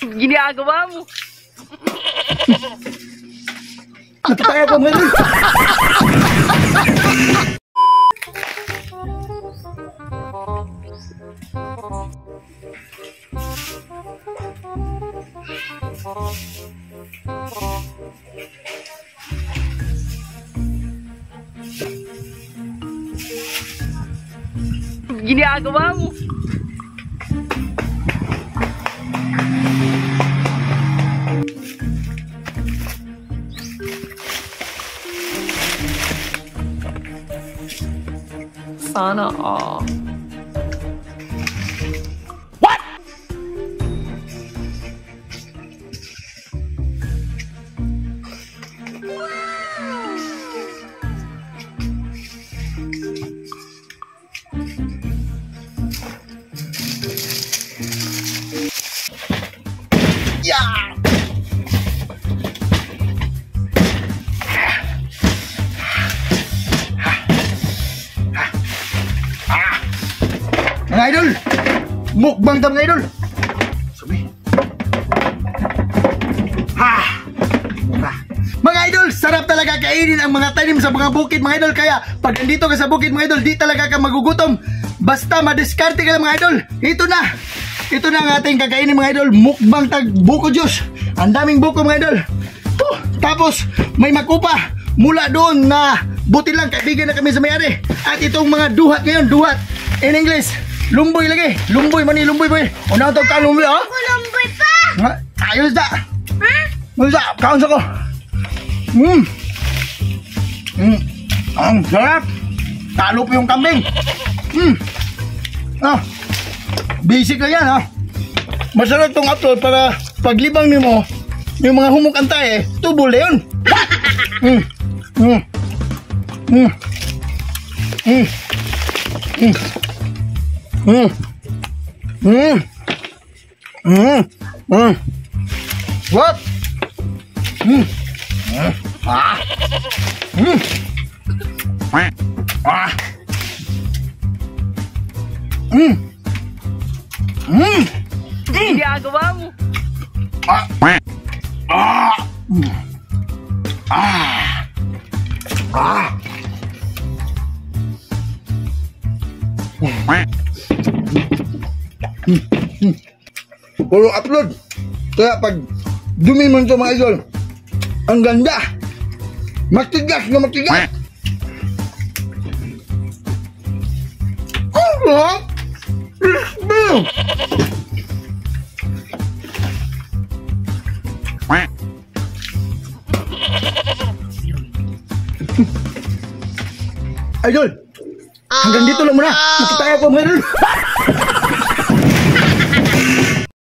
Ginagawa mo. Natataya ko mga idol. Ginagawa mo. Sana all. What? Yeah. Mga idol, mukbang ta mga idol. Sabi. Mga idol, sarap talaga kainin ang mga tanim sa mga bukid mga idol. Kaya pag nandito ka sa bukid mga idol, di talaga ka magugutom. Basta madiskarte ka lang mga idol. Ito na ang ating kakainin mga idol. Mukbang tag buko juice. Ang daming buko mga idol. Tapos may makupa mula doon na buti lang, kaibigan na kami sa may-ari. At itong mga duhat ngayon, duhat in English, lumboy lagi. Lumboy mani, lumboy boy. Una to ka lumboy ha? Lumboy pa. Ayos da. Ha? Ayos da, kaon sa ko. Ang sarap. Talo po yung kambing. Basic lang yan ha. Masarap tong upload para paglibang nimo yung mga humok antay tubol na yun. What? Ginagawa mo. Puro upload. Kaya pag dumi mo ito mga idol, ang ganda. Matigas na matigas. Idol, hanggang dito lang muna. Nakita ko mga idol.